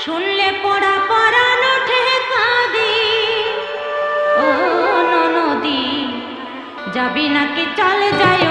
শুনলে পড়া পরাণ ওঠে কাঁদি। ও ননদি যাবি নাকি চলে যায়